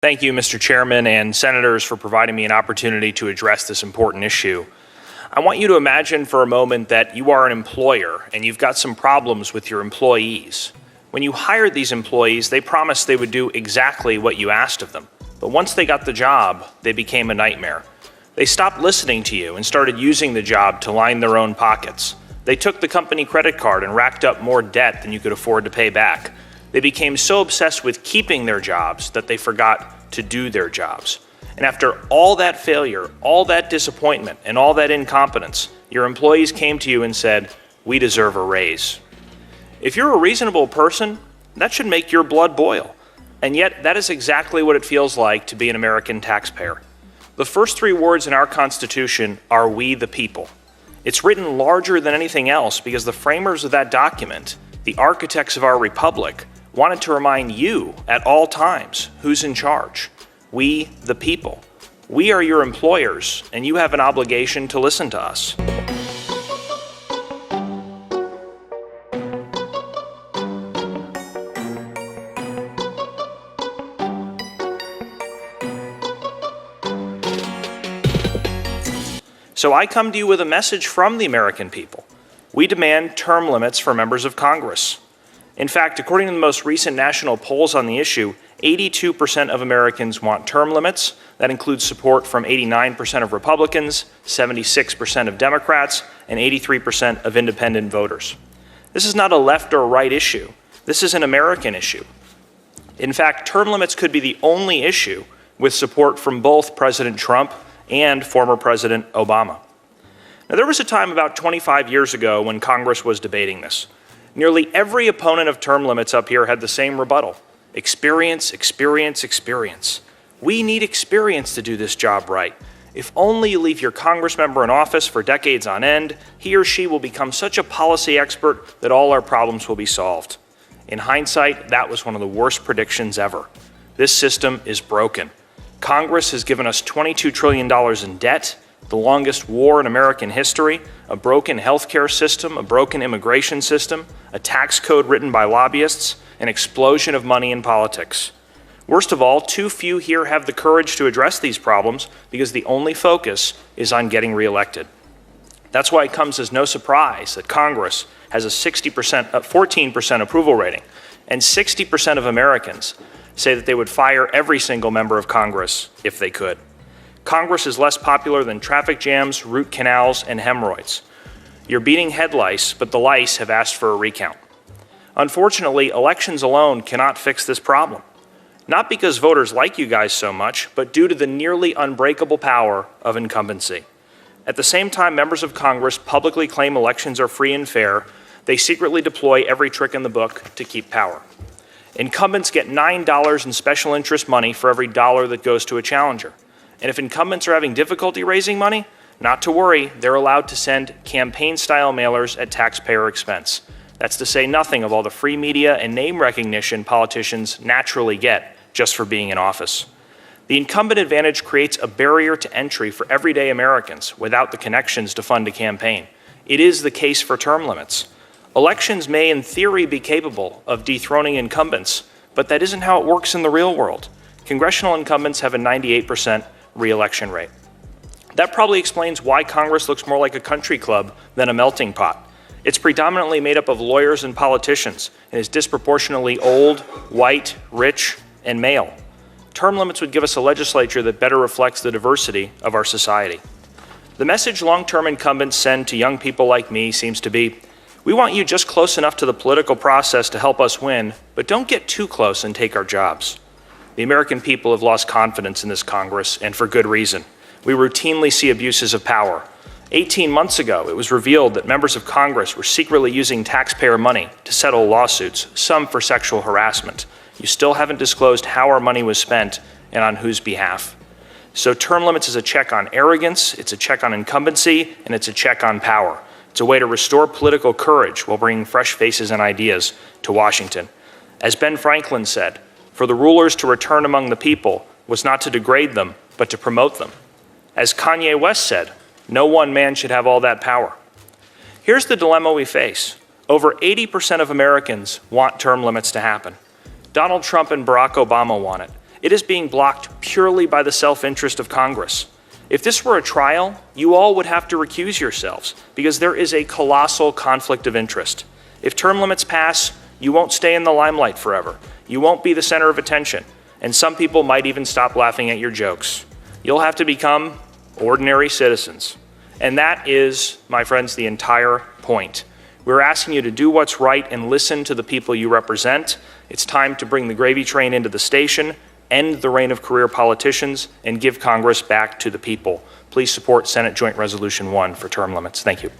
Thank you, Mr. Chairman and Senators, for providing me an opportunity to address this important issue. I want you to imagine for a moment that you are an employer and you've got some problems with your employees. When you hired these employees, they promised they would do exactly what you asked of them. But once they got the job, they became a nightmare. They stopped listening to you and started using the job to line their own pockets. They took the company credit card and racked up more debt than you could afford to pay back. They became so obsessed with keeping their jobs that they forgot to do their jobs. And after all that failure, all that disappointment, and all that incompetence, your employees came to you and said, "We deserve a raise." If you're a reasonable person, that should make your blood boil. And yet, that is exactly what it feels like to be an American taxpayer. The first three words in our Constitution are "we the people." It's written larger than anything else because the framers of that document, the architects of our republic, wanted to remind you at all times who's in charge. We, the people. We are your employers, and you have an obligation to listen to us. So I come to you with a message from the American people. We demand term limits for members of Congress. In fact, according to the most recent national polls on the issue, 82% of Americans want term limits. That includes support from 89% of Republicans, 76% of Democrats, and 83% of independent voters. This is not a left or right issue. This is an American issue. In fact, term limits could be the only issue with support from both President Trump and former President Obama. Now, there was a time about 25 years ago when Congress was debating this. Nearly every opponent of term limits up here had the same rebuttal. Experience, experience, experience. We need experience to do this job right. If only you leave your Congress member in office for decades on end, he or she will become such a policy expert that all our problems will be solved. In hindsight, that was one of the worst predictions ever. This system is broken. Congress has given us $22 trillion in debt, the longest war in American history, a broken healthcare system, a broken immigration system, a tax code written by lobbyists, an explosion of money in politics. Worst of all, too few here have the courage to address these problems because the only focus is on getting reelected. That's why it comes as no surprise that Congress has a 14% approval rating, and 60% of Americans say that they would fire every single member of Congress if they could. Congress is less popular than traffic jams, root canals, and hemorrhoids. You're beating head lice, but the lice have asked for a recount. Unfortunately, elections alone cannot fix this problem. Not because voters like you guys so much, but due to the nearly unbreakable power of incumbency. At the same time members of Congress publicly claim elections are free and fair, they secretly deploy every trick in the book to keep power. Incumbents get $9 in special interest money for every dollar that goes to a challenger. And if incumbents are having difficulty raising money, not to worry, they're allowed to send campaign-style mailers at taxpayer expense. That's to say nothing of all the free media and name recognition politicians naturally get just for being in office. The incumbent advantage creates a barrier to entry for everyday Americans without the connections to fund a campaign. It is the case for term limits. Elections may in theory be capable of dethroning incumbents, but that isn't how it works in the real world. Congressional incumbents have a 98% re-election rate. That probably explains why Congress looks more like a country club than a melting pot. It's predominantly made up of lawyers and politicians and is disproportionately old, white, rich, and male. Term limits would give us a legislature that better reflects the diversity of our society. The message long-term incumbents send to young people like me seems to be, we want you just close enough to the political process to help us win, but don't get too close and take our jobs. The American people have lost confidence in this Congress, and for good reason. We routinely see abuses of power. 18 months ago, it was revealed that members of Congress were secretly using taxpayer money to settle lawsuits, some for sexual harassment. You still haven't disclosed how our money was spent and on whose behalf. So term limits is a check on arrogance, it's a check on incumbency, and it's a check on power. It's a way to restore political courage while bringing fresh faces and ideas to Washington. As Ben Franklin said, for the rulers to return among the people was not to degrade them, but to promote them. As Kanye West said, no one man should have all that power. Here's the dilemma we face. Over 80% of Americans want term limits to happen. Donald Trump and Barack Obama want it. It is being blocked purely by the self-interest of Congress. If this were a trial, you all would have to recuse yourselves because there is a colossal conflict of interest. If term limits pass, you won't stay in the limelight forever. You won't be the center of attention, and some people might even stop laughing at your jokes. You'll have to become ordinary citizens. And that is, my friends, the entire point. We're asking you to do what's right and listen to the people you represent. It's time to bring the gravy train into the station, end the reign of career politicians, and give Congress back to the people. Please support Senate Joint Resolution 1 for term limits. Thank you.